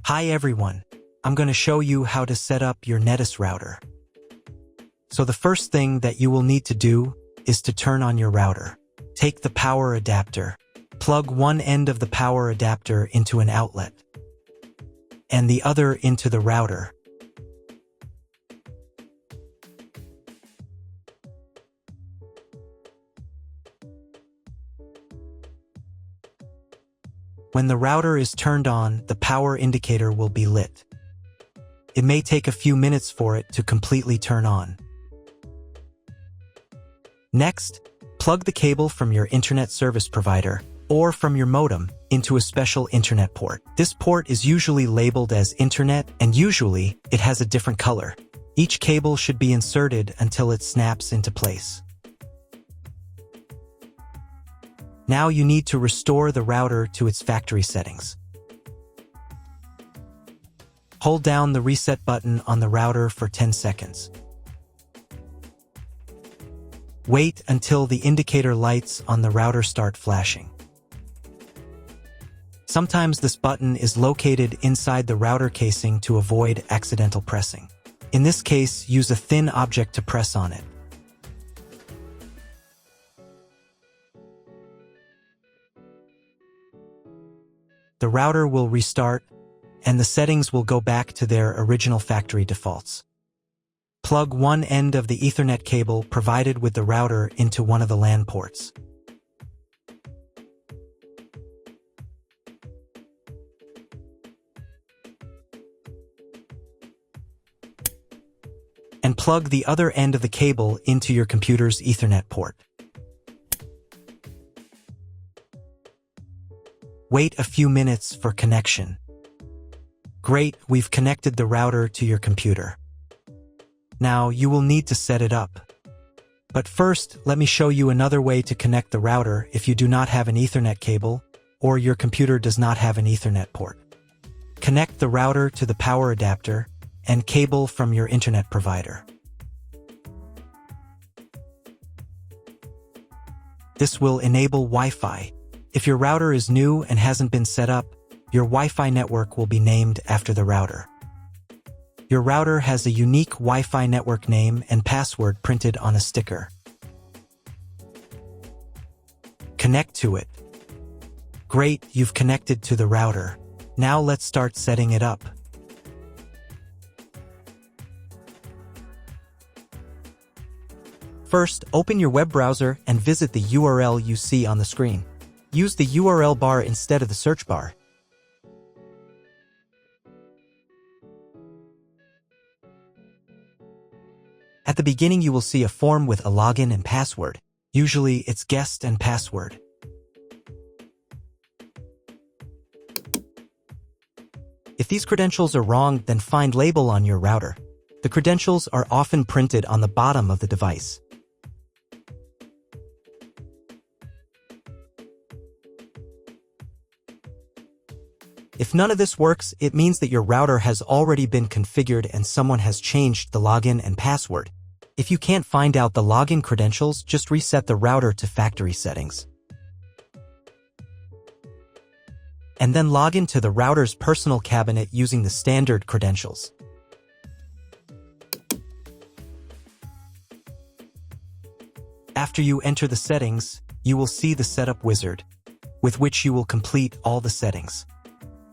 Hi everyone, I'm going to show you how to set up your Netis router. So the first thing that you will need to do is to turn on your router. Take the power adapter, plug one end of the power adapter into an outlet, and the other into the router. When the router is turned on, the power indicator will be lit. It may take a few minutes for it to completely turn on. Next, plug the cable from your internet service provider or from your modem into a special internet port. This port is usually labeled as internet, and usually it has a different color. Each cable should be inserted until it snaps into place. Now you need to restore the router to its factory settings. Hold down the reset button on the router for 10 seconds. Wait until the indicator lights on the router start flashing. Sometimes this button is located inside the router casing to avoid accidental pressing. In this case, use a thin object to press on it. The router will restart, and the settings will go back to their original factory defaults. Plug one end of the Ethernet cable provided with the router into one of the LAN ports. And plug the other end of the cable into your computer's Ethernet port. Wait a few minutes for connection. Great, we've connected the router to your computer. Now you will need to set it up. But first, let me show you another way to connect the router if you do not have an Ethernet cable or your computer does not have an Ethernet port. Connect the router to the power adapter and cable from your internet provider. This will enable Wi-Fi. If your router is new and hasn't been set up, your Wi-Fi network will be named after the router. Your router has a unique Wi-Fi network name and password printed on a sticker. Connect to it. Great, you've connected to the router. Now let's start setting it up. First, open your web browser and visit the URL you see on the screen. Use the URL bar instead of the search bar. At the beginning, you will see a form with a login and password. Usually, it's guest and password. If these credentials are wrong, then find label on your router. The credentials are often printed on the bottom of the device. If none of this works, it means that your router has already been configured and someone has changed the login and password. If you can't find out the login credentials, just reset the router to factory settings. And then log into the router's personal cabinet using the standard credentials. After you enter the settings, you will see the setup wizard, with which you will complete all the settings.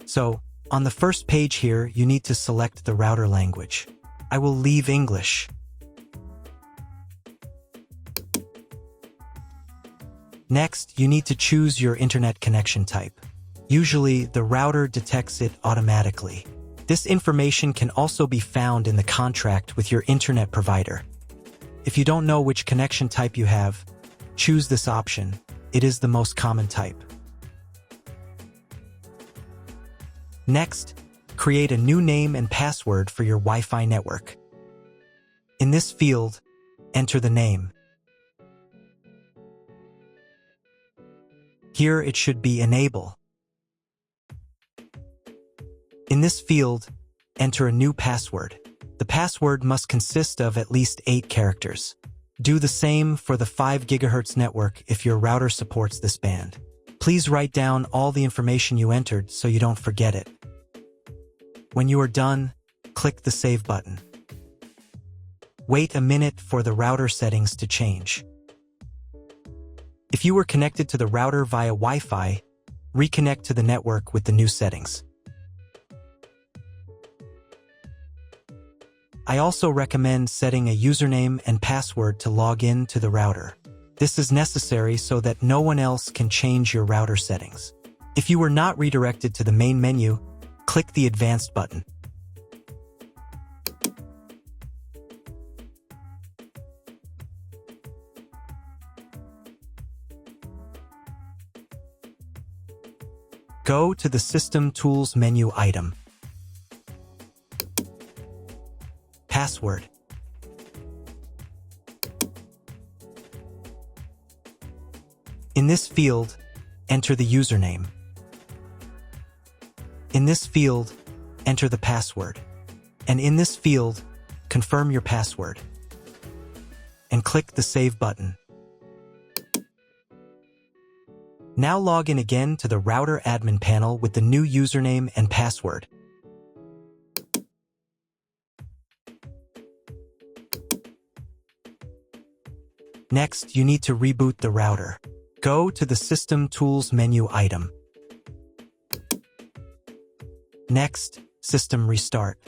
So, on the first page here, you need to select the router language. I will leave English. Next, you need to choose your internet connection type. Usually, the router detects it automatically. This information can also be found in the contract with your internet provider. If you don't know which connection type you have, choose this option. It is the most common type. Next, create a new name and password for your Wi-Fi network. In this field, enter the name. Here it should be Enable. In this field, enter a new password. The password must consist of at least 8 characters. Do the same for the 5 GHz network if your router supports this band. Please write down all the information you entered so you don't forget it. When you are done, click the Save button. Wait a minute for the router settings to change. If you were connected to the router via Wi-Fi, reconnect to the network with the new settings. I also recommend setting a username and password to log in to the router. This is necessary so that no one else can change your router settings. If you were not redirected to the main menu, click the Advanced button. Go to the System Tools menu item. Password. In this field, enter the username. In this field, enter the password. And in this field, confirm your password. And click the Save button. Now log in again to the router admin panel with the new username and password. Next, you need to reboot the router. Go to the System Tools menu item. Next, System Restart.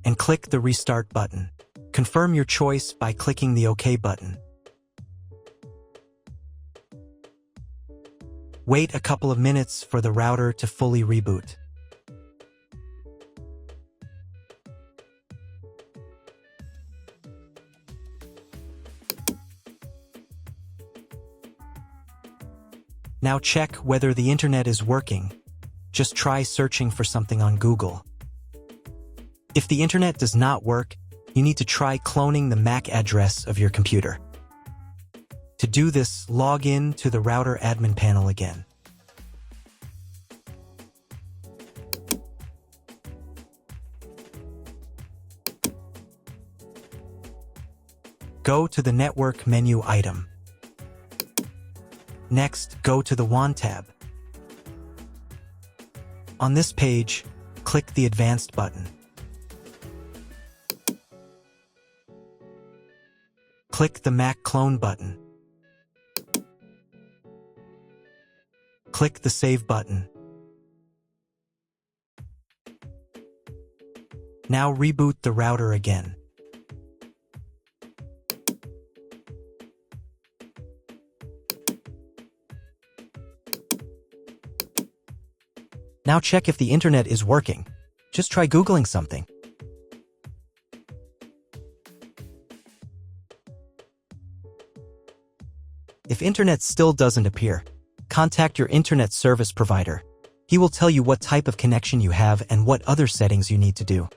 And click the Restart button. Confirm your choice by clicking the OK button. Wait a couple of minutes for the router to fully reboot. Now check whether the internet is working. Just try searching for something on Google. If the internet does not work, you need to try cloning the MAC address of your computer. To do this, log in to the router admin panel again. Go to the Network menu item. Next, go to the WAN tab. On this page, click the Advanced button. Click the MAC clone button. Click the Save button. Now reboot the router again. Now check if the internet is working. Just try Googling something. If internet still doesn't appear, contact your internet service provider. He will tell you what type of connection you have and what other settings you need to do.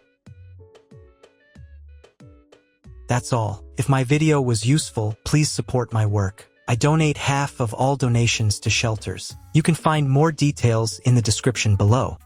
That's all. If my video was useful, please support my work. I donate half of all donations to shelters. You can find more details in the description below.